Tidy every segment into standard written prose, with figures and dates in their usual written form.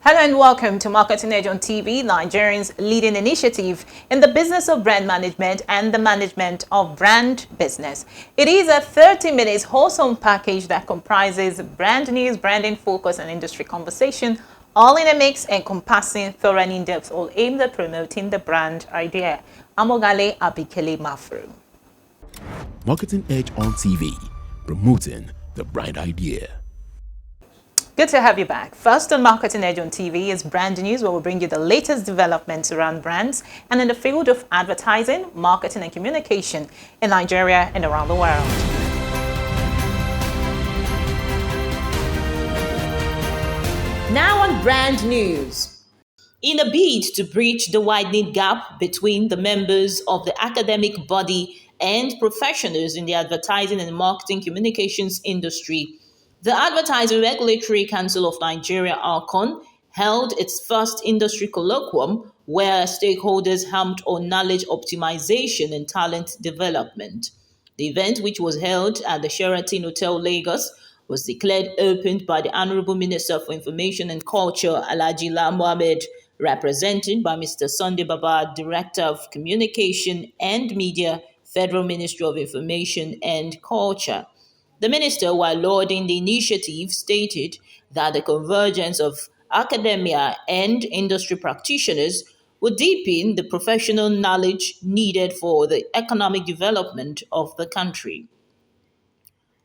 Hello and welcome to Marketing Edge on TV, Nigerians' leading initiative in the business of brand management and the management of brand business. It is a 30-minute wholesome package that comprises brand news, branding focus, and industry conversation, all in a mix, encompassing thorough and in-depth, all aimed at promoting the brand idea. Amogale Abikele Mafru. Marketing Edge on TV, promoting the brand idea. Good to have you back. First on Marketing Edge on TV is Brand News, where we'll bring you the latest developments around brands and in the field of advertising, marketing, and communication in Nigeria and around the world. Now on Brand News. In a bid to bridge the widening gap between the members of the academic body and professionals in the advertising and marketing communications industry, the Advertising Regulatory Council of Nigeria, ARCON, held its first industry colloquium where stakeholders hammed on knowledge optimization and talent development. The event, which was held at the Sheraton Hotel, Lagos, was declared open by the Honorable Minister for Information and Culture, Alhaji La Mohammed, represented by Mr. Sunday Baba, Director of Communication and Media, Federal Ministry of Information and Culture. The minister, while lauding the initiative, stated that the convergence of academia and industry practitioners would deepen the professional knowledge needed for the economic development of the country.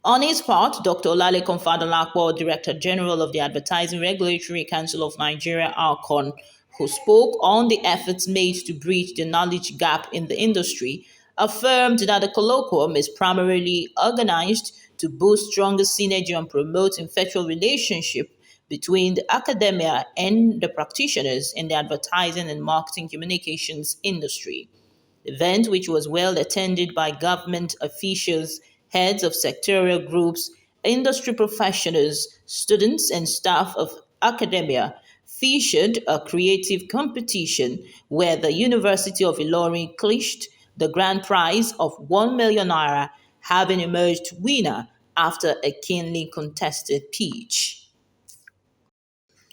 On his part, Dr. Olalekan Fadolakpo, Director General of the Advertising Regulatory Council of Nigeria, ARCON, who spoke on the efforts made to bridge the knowledge gap in the industry, affirmed that the colloquium is primarily organized to boost stronger synergy and promote effectual relationship between the academia and the practitioners in the advertising and marketing communications industry. The event, which was well attended by government officials, heads of sectorial groups, industry professionals, students, and staff of academia, featured a creative competition where the University of Ilorin cliched the grand prize of 1 million naira, having emerged winner after a keenly contested pitch.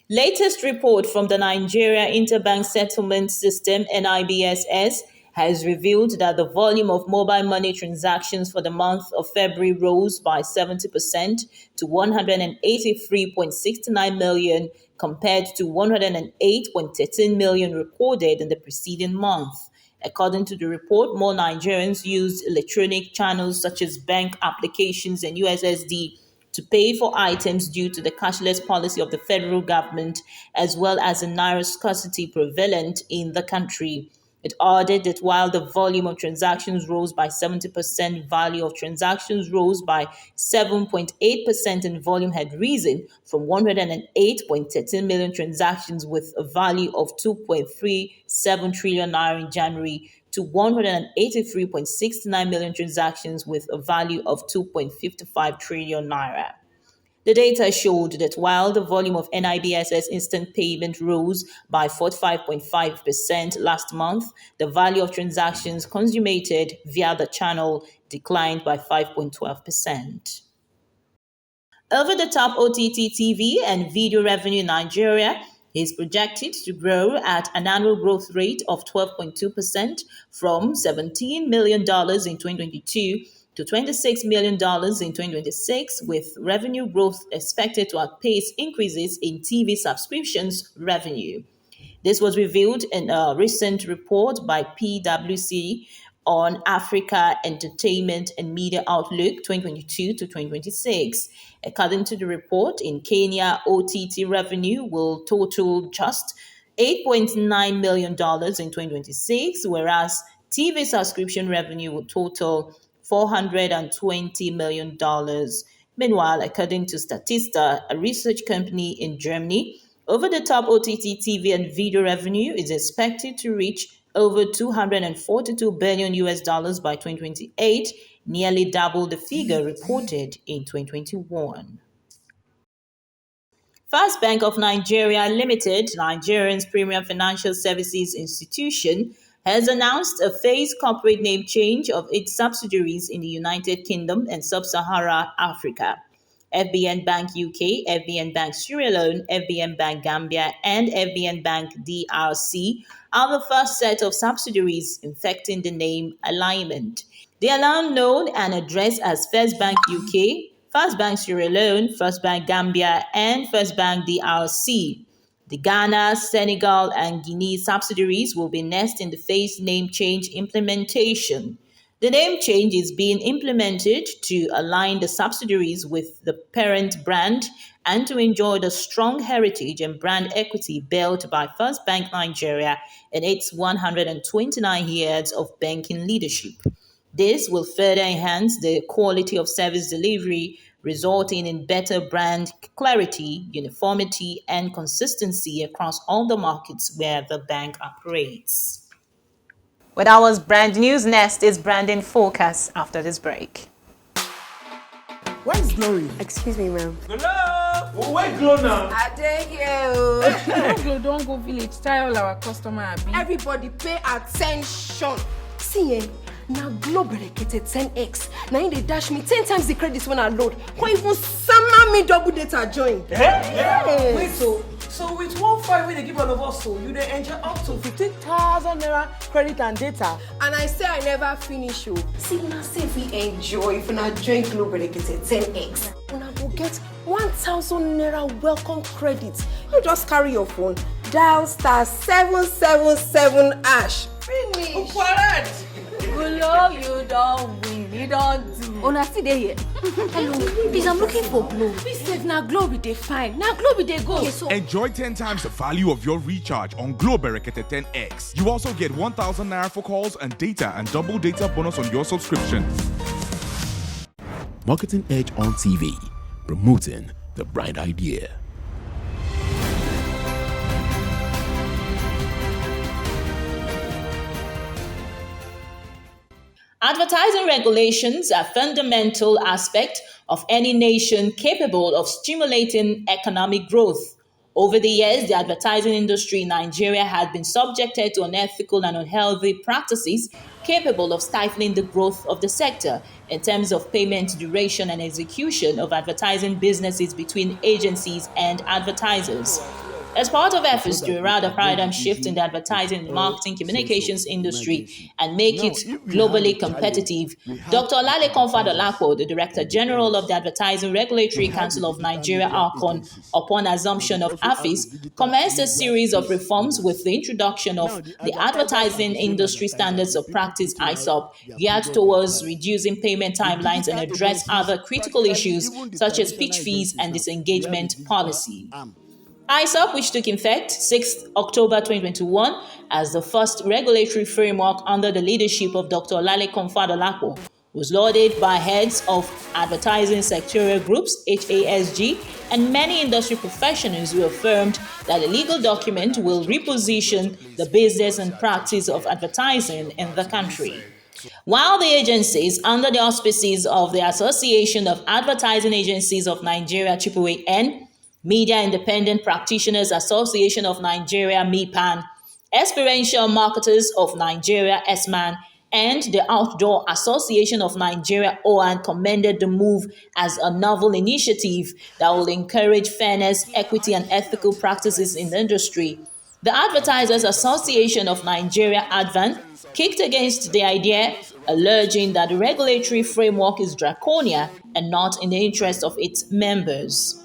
Latest report from the Nigeria Interbank Settlement System (NIBSS) has revealed that the volume of mobile money transactions for the month of February rose by 70% to 183.69 million compared to 108.13 million recorded in the preceding month. According to the report, more Nigerians used electronic channels such as bank applications and USSD to pay for items due to the cashless policy of the federal government, as well as the naira scarcity prevalent in the country. It added that while the volume of transactions rose by 70%, value of transactions rose by 7.8% and volume had risen from 108.13 million transactions with a value of 2.37 trillion naira in January to 183.69 million transactions with a value of 2.55 trillion naira. The data showed that while the volume of NIBSS instant payment rose by 45.5% last month, the value of transactions consummated via the channel declined by 5.12%. Over-the-top OTT TV and video revenue in Nigeria is projected to grow at an annual growth rate of 12.2% from $17 million in 2022 to $26 million in 2026, with revenue growth expected to outpace increases in TV subscriptions revenue. This was revealed in a recent report by PwC on Africa Entertainment and Media Outlook 2022 to 2026. According to the report, in Kenya, OTT revenue will total just $8.9 million in 2026, whereas TV subscription revenue will total $420 million. Meanwhile, according to Statista, a research company in Germany, over-the-top OTT TV and video revenue is expected to reach over 242 billion US dollars by 2028, nearly double the figure reported in 2021. First Bank of Nigeria Limited, Nigerian's premium financial services institution, has announced a phased corporate name change of its subsidiaries in the United Kingdom and Sub-Saharan Africa. FBN Bank UK, FBN Bank Sierra Leone, FBN Bank Gambia, and FBN Bank DRC are the first set of subsidiaries infecting the name alignment. They are now known and addressed as First Bank UK, First Bank Sierra Leone, First Bank Gambia, and First Bank DRC. The Ghana, Senegal, and Guinea subsidiaries will be next in the phased name change implementation. The name change is being implemented to align the subsidiaries with the parent brand and to enjoy the strong heritage and brand equity built by First Bank Nigeria in its 129 years of banking leadership. This will further enhance the quality of service delivery, resulting in better brand clarity, uniformity, and consistency across all the markets where the bank operates. With our brand news, next is branding focus after this break. Where's Glory? Excuse me, ma'am. Hello? Oh, where Glow now? I dare you. Glow don't go village, tell all our customer. Everybody pay attention. See, now Glow berekete 10x. Now they dash me 10 times the credits when I load. Can't even summer me double data join. Yes. Wait, so with 1.5 when they give all of us, so you they enjoy up to 15,000 naira credit and data. And I say I never finish you. See, now say if we enjoy, if we not join Glow berekete 10x, when I go get 1,000 naira welcome credit. You just carry your phone, dial *777 #. Finish. Correct. Glow, you don't win. You don't do. Oh, now see they here. Hello, please, I'm looking for Glow. We said now Glow be dey fine. Now Glow be dey go. Okay, so Enjoy 10 times the value of your recharge on Glow Berekete 10X. You also get 1,000 naira for calls and data and double data bonus on your subscription. Marketing Edge on TV, promoting the bright idea. Advertising regulations are a fundamental aspect of any nation capable of stimulating economic growth. Over the years, the advertising industry in Nigeria has been subjected to unethical and unhealthy practices capable of stifling the growth of the sector in terms of payment duration and execution of advertising businesses between agencies and advertisers. As part of efforts to erode a paradigm shift in the advertising and marketing communications industry and make it globally competitive, Dr. Olalekan Fadolapo, the Director General of the Advertising Regulatory Council of Nigeria, ARCON, upon assumption of office, commenced a series of reforms with the introduction of the Advertising Industry Standards of Practice (ISOP), geared towards reducing payment timelines and address other critical issues such as pitch fees and disengagement policy. ISOP, which took effect 6 October 2021 as the first regulatory framework under the leadership of Dr. Olalekan Fadolapo, was lauded by heads of advertising sectorial groups, HASG, and many industry professionals who affirmed that the legal document will reposition the business and practice of advertising in the country. While the agencies, under the auspices of the Association of Advertising Agencies of Nigeria, (AAN), Media Independent Practitioners Association of Nigeria, (MEPAN), Experiential Marketers of Nigeria, (ESMAN), and the Outdoor Association of Nigeria, (OAN), commended the move as a novel initiative that will encourage fairness, equity, and ethical practices in the industry. The Advertisers Association of Nigeria, (ADVAN), kicked against the idea, alleging that the regulatory framework is draconian and not in the interest of its members.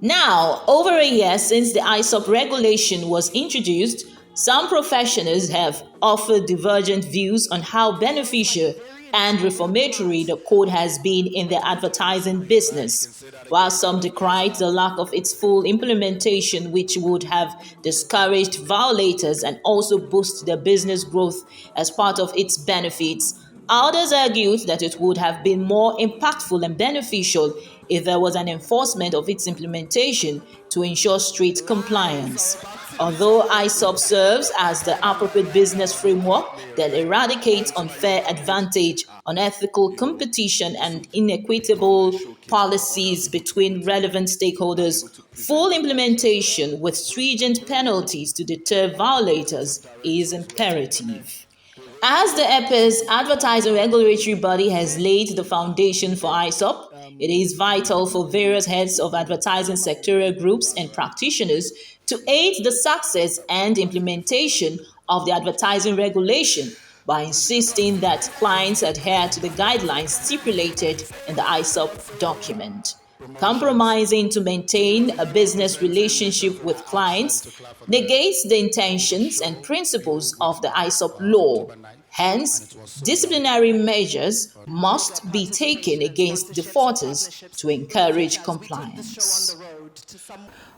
Now, over a year since the ISOP regulation was introduced, some professionals have offered divergent views on how beneficial and reformatory the code has been in the advertising business, while some decried the lack of its full implementation, which would have discouraged violators and also boost their business growth as part of its benefits. Others argued that it would have been more impactful and beneficial if there was an enforcement of its implementation to ensure strict compliance. Although ISOP serves as the appropriate business framework that eradicates unfair advantage, unethical competition, and inequitable policies between relevant stakeholders, full implementation with stringent penalties to deter violators is imperative. As the EPIS advertising regulatory body has laid the foundation for ISOP, It is vital for various heads of advertising sectorial groups and practitioners to aid the success and implementation of the advertising regulation by insisting that clients adhere to the guidelines stipulated in the ISOP document. Compromising to maintain a business relationship with clients negates the intentions and principles of the ISOP law. Hence, disciplinary measures must be taken against defaulters to encourage compliance.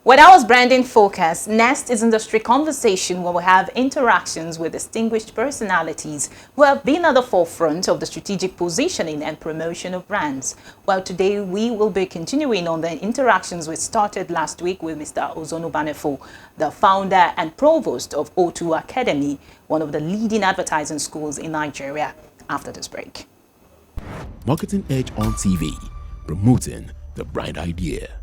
Well, that was Branding Focus. Next is Industry Conversation, where we have interactions with distinguished personalities who have been at the forefront of the strategic positioning and promotion of brands. Well, today we will be continuing on the interactions we started last week with Mr. Ozonu Banefo, the founder and provost of O2 Academy, one of the leading advertising schools in Nigeria. After this break. Marketing Edge on TV, promoting the bright idea.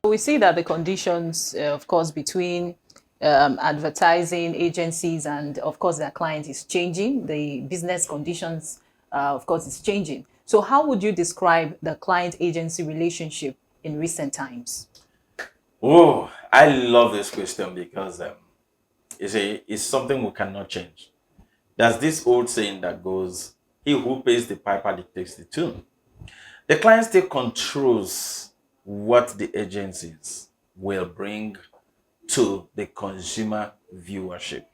We see that the conditions, of course, between advertising agencies and, of course, their clients is changing. The business conditions, of course, is changing. So how would you describe the client-agency relationship in recent times? Oh, I love this question because it's something we cannot change. There's this old saying that goes, he who pays the piper dictates the tune. The client still controls what the agencies will bring to the consumer viewership.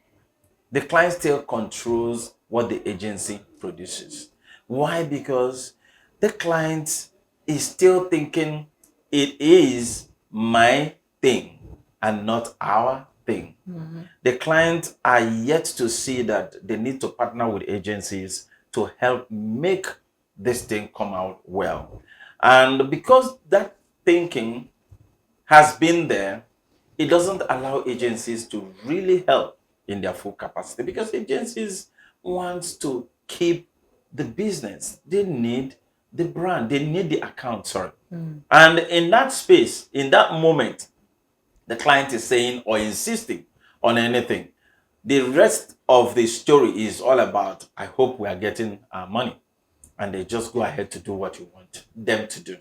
The client still controls what the agency produces. Why? Because the client is still thinking it is my thing and not our thing. The clients are yet to see that they need to partner with agencies to help make this thing come out well. And because that thinking has been there, it doesn't allow agencies to really help in their full capacity, because agencies want to keep the business. They need the brand, they need the account, sorry. And in that space, in that moment, the client is saying or insisting on anything. The rest of the story is all about, I hope we are getting our money. And they just go ahead to do what you want them to do.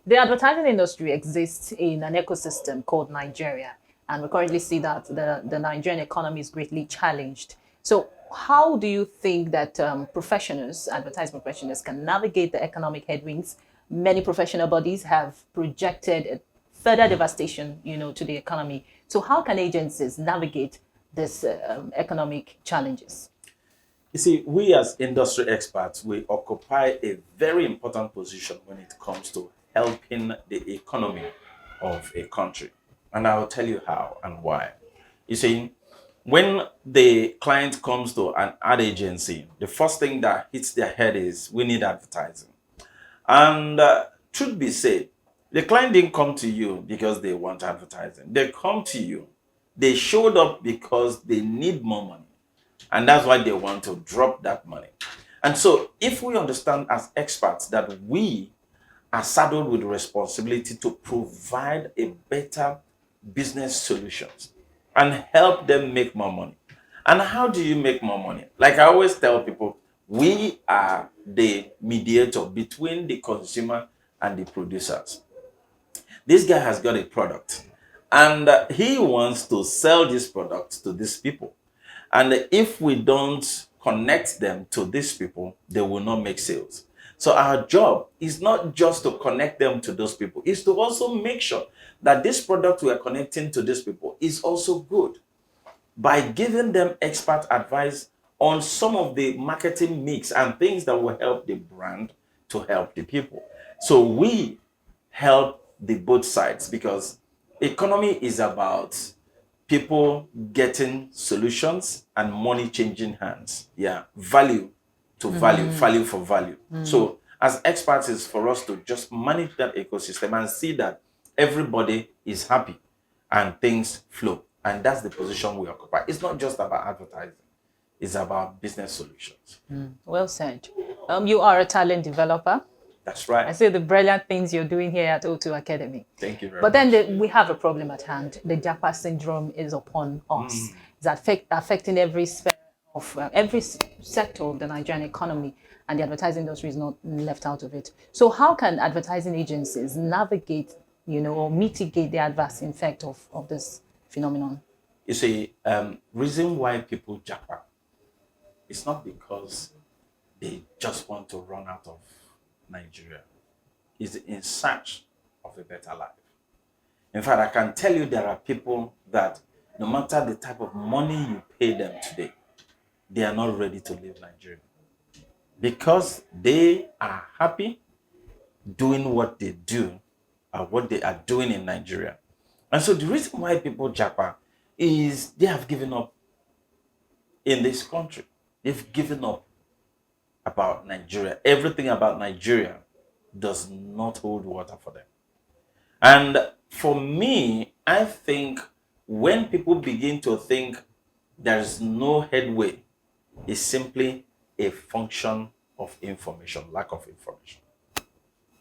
The advertising industry exists in an ecosystem called Nigeria, and we currently see that the Nigerian economy is greatly challenged. So how do you think that professionals, advertising professionals, can navigate the economic headwinds? Many professional bodies have projected further devastation, to the economy. So how can agencies navigate this economic challenges? You see, we as industry experts, we occupy a very important position when it comes to helping the economy of a country. And I'll tell you how and why. You see, when the client comes to an ad agency, the first thing that hits their head is, we need advertising. And truth be said, the client didn't come to you because they want advertising. They come to you. They showed up because they need more money. And that's why they want to drop that money. And so if we understand as experts that we are saddled with the responsibility to provide a better business solutions and help them make more money. And how do you make more money? Like I always tell people, we are the mediator between the consumer and the producers. This guy has got a product and he wants to sell this product to these people. And if we don't connect them to these people, they will not make sales. So our job is not just to connect them to those people, it's to also make sure that this product we are connecting to these people is also good by giving them expert advice on some of the marketing mix and things that will help the brand to help the people. So we help the both sides, because economy is about people getting solutions and money changing hands. Yeah, value to value, value for value. So as experts, it's for us to just manage that ecosystem and see that everybody is happy and things flow. And that's the position we occupy. It's not just about advertising. It's about business solutions. Well said. You are a talent developer. That's right. I see the brilliant things you're doing here at O2 Academy. Thank you very much. But then we have a problem at hand. The Japa syndrome is upon us. It's affecting every sphere of every sector of the Nigerian economy, and the advertising industry is not left out of it. So how can advertising agencies navigate, or mitigate the adverse effect of this phenomenon? You see, reason why people japa, it's not because they just want to run out of Nigeria. It's in search of a better life. In fact, I can tell you there are people that no matter the type of money you pay them today, they are not ready to leave Nigeria because they are happy doing what they do or what they are doing in Nigeria. And so the reason why people japa is they have given up in this country. They've given up about Nigeria. Everything about Nigeria does not hold water for them. And for me, I think when people begin to think there's no headway, it's simply a function of information, lack of information.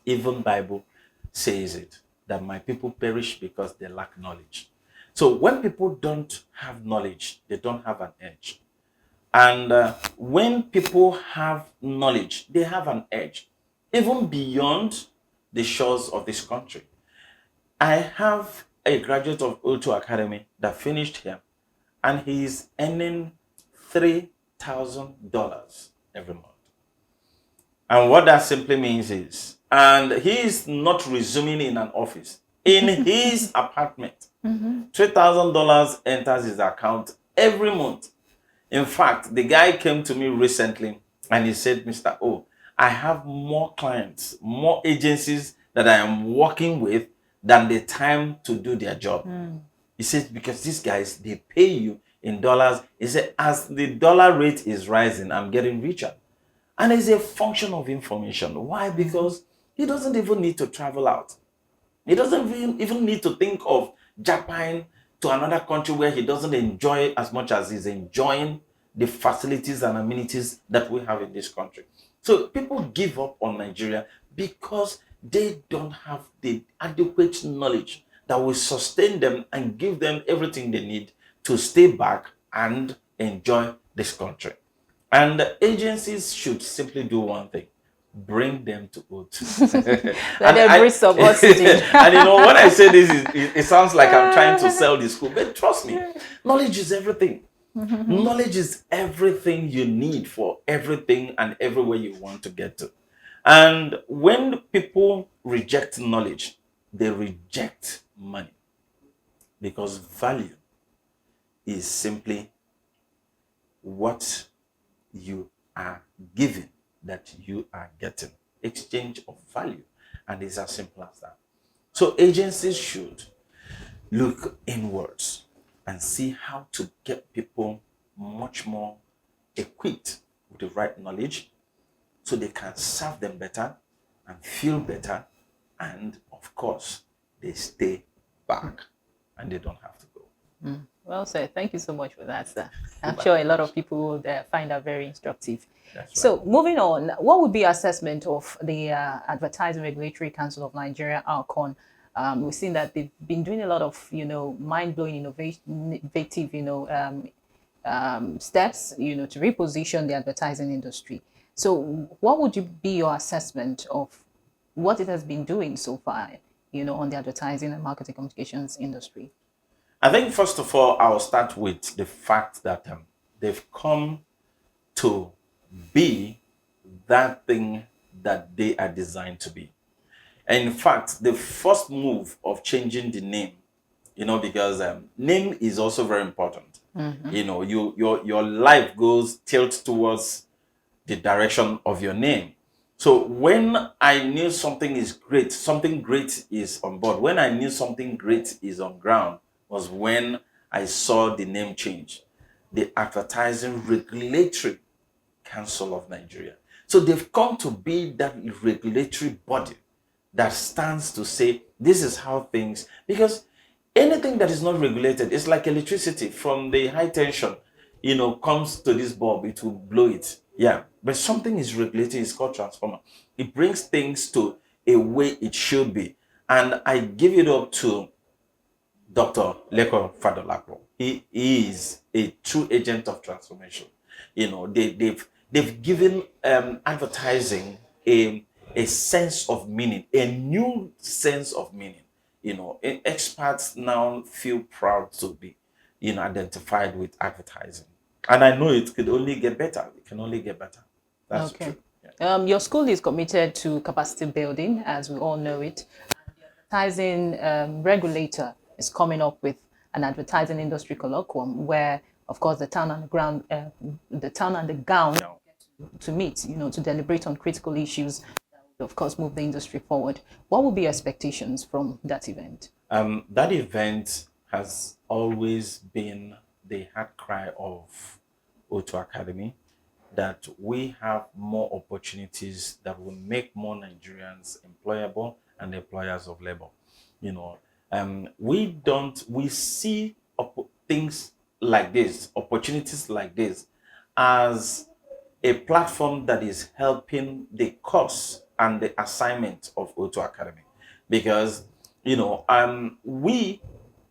Even Bible says it, that my people perish because they lack knowledge. So when people don't have knowledge, they don't have an edge. And when people have knowledge, they have an edge, even beyond the shores of this country. I have a graduate of O2 Academy that finished here, and he's earning $3,000 every month. And what that simply means is, and he is not resuming in an office, in his apartment. $3,000 enters his account every month. In fact, the guy came to me recently and he said, Mr. O, I have more clients, more agencies that I am working with than the time to do their job. He said, because these guys, they pay you in dollars. He said, as the dollar rate is rising, I'm getting richer. And it's a function of information. Why? Because he doesn't even need to travel out. He doesn't even need to think of Japan to another country where he doesn't enjoy as much as he's enjoying the facilities and amenities that we have in this country. So people give up on Nigeria because they don't have the adequate knowledge that will sustain them and give them everything they need to stay back and enjoy this country. And agencies should simply do one thing: bring them to O2. Let them bring some oxygen. And when I say this, it sounds like I'm trying to sell the school, but trust me, knowledge is everything. Knowledge is everything you need for everything and everywhere you want to get to. And when people reject knowledge, they reject money, because value is simply what you are giving that you are getting. Exchange of value. And it's as simple as that. So agencies should look inwards and see how to get people much more equipped with the right knowledge so they can serve them better and feel better. And of course, they stay back and they don't have to go. Well said. Thank you so much for that, sir. I'm sure a lot of people will find that very instructive. That's So moving on, what would be your assessment of the Advertising Regulatory Council of Nigeria, ALCON? We've seen that they've been doing a lot of, mind-blowing, innovative, steps, to reposition the advertising industry. So what would be your assessment of what it has been doing so far, on the advertising and marketing communications industry? I think, first of all, I'll start with the fact that they've come to be that thing that they are designed to be. And in fact, the first move of changing the name, because name is also very important. Your life goes tilt towards the direction of your name. So when I knew something is great, something great is on board. When I knew something great is on ground, was when I saw the name change. The Advertising Regulatory Council of Nigeria. So they've come to be that regulatory body that stands to say, this is how things, because anything that is not regulated is like electricity. From the high tension, comes to this bulb, it will blow it. Yeah, but something is regulated, it's called transformer. It brings things to a way it should be. And I give it up to Dr. Leko Fadolapo. He is a true agent of transformation. They've given advertising a sense of meaning, a new sense of meaning. Experts now feel proud to be, identified with advertising. And I know it could only get better. It can only get better. That's Okay. true. Yeah. Your school is committed to capacity building, as we all know it. Advertising regulator is coming up with an advertising industry colloquium where, of course, the town and the gown to meet, to deliberate on critical issues that will, of course, move the industry forward. What will be your expectations from that event? That event has always been the heart cry of O2 Academy, that we have more opportunities that will make more Nigerians employable and employers of labor. We see things like this, opportunities like this, as a platform that is helping the course and the assignment of O2 Academy, because we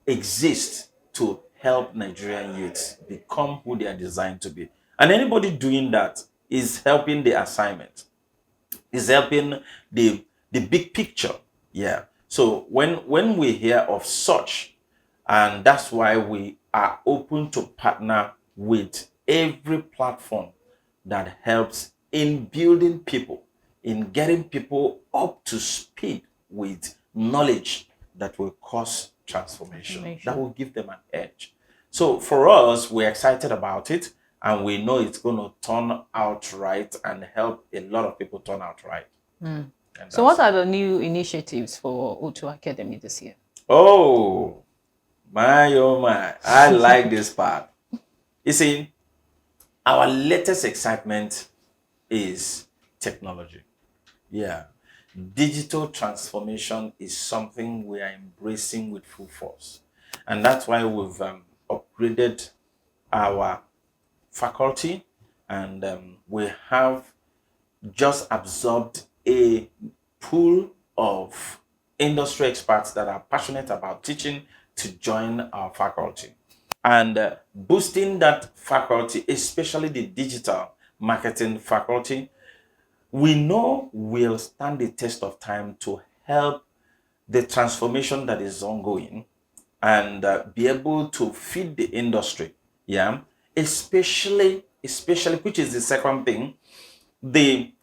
exist to help Nigerian youths become who they are designed to be. And anybody doing that is helping the assignment, is helping the big picture. Yeah. So when we hear of such, and that's why we are open to partner with every platform that helps in building people, in getting people up to speed with knowledge that will cause transformation, that will give them an edge. So for us, we're excited about it, and we know it's going to turn out right and help a lot of people turn out right. So what are the new initiatives for O2 Academy this year? Oh my, I like this part. You see, our latest excitement is technology. Yeah. Digital transformation is something we are embracing with full force. And that's why we've upgraded our faculty, and we have just absorbed a pool of industry experts that are passionate about teaching to join our faculty. And boosting that faculty, especially the digital marketing faculty, we know will stand the test of time to help the transformation that is ongoing and be able to feed the industry. Yeah, especially, which is the second thing, the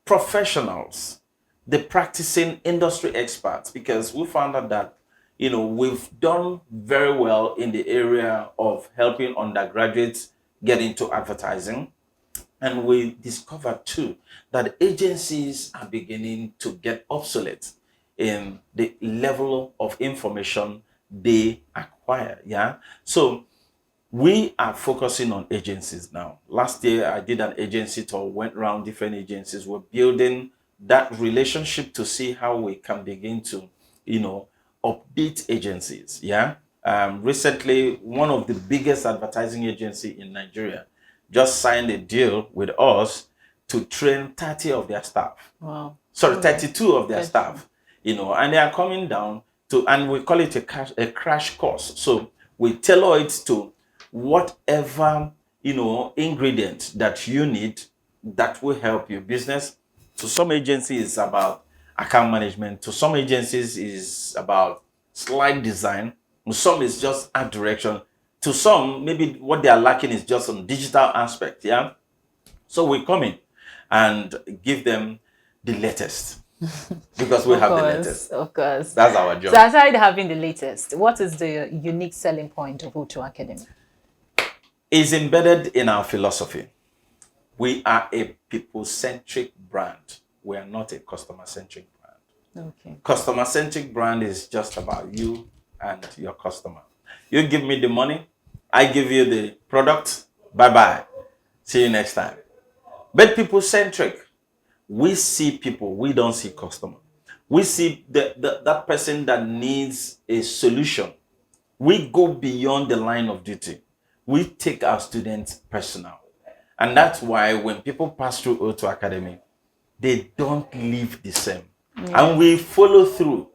professionals, the practicing industry experts, because we found out that we've done very well in the area of helping undergraduates get into advertising. And we discovered too that agencies are beginning to get obsolete in the level of information they acquire. Yeah. So we are focusing on agencies now. Last year, I did an agency tour, went around different agencies. We're building that relationship to see how we can begin to, update agencies. Yeah. Recently, one of the biggest advertising agency in Nigeria just signed a deal with us to train 30 of their staff. Wow. Sorry, 32 of their staff, and they are coming down to, and we call it a crash course. So we tailor it to whatever, ingredient that you need that will help your business. To some agencies, it's about account management. To some agencies, is about slide design. To some, is just art direction. To some, maybe what they are lacking is just on digital aspect. Yeah. So we come in and give them the latest because we have the latest. Of course. That's our job. So aside having the latest, what is the unique selling point of O2 Academy? It's embedded in our philosophy. We are a people-centric brand. We are not a customer-centric brand. Okay. Customer-centric brand is just about you and your customer. You give me the money, I give you the product, bye-bye. See you next time. But people-centric, we see people, we don't see customer. We see that person that needs a solution. We go beyond the line of duty. We take our students personal. And that's why when people pass through O2 Academy, they don't leave the same. Yeah. And we follow through.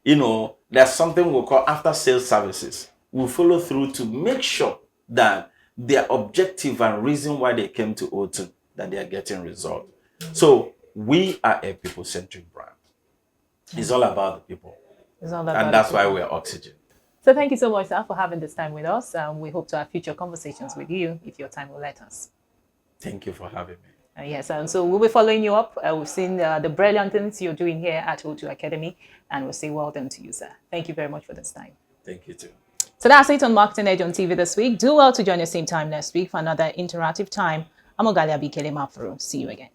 There's something we call after sales services. We follow through to make sure that their objective and reason why they came to O2 that they are getting results. So we are a people-centric brand. It's all about the people. It's all about And that's the why people. we're Oxygen. So thank you so much, sir, for having this time with us. We hope to have future conversations with you if your time will let us. Thank you for having me. Yes, and so we'll be following you up. We've seen the brilliant things you're doing here at O2 Academy, and we'll say well done to you, sir. Thank you very much for this time. Thank you too. So that's it on Marketing Edge on TV this week. Do well to join us same time next week for another interactive time. I'm Ogalia Bikele Mafuru. See you again.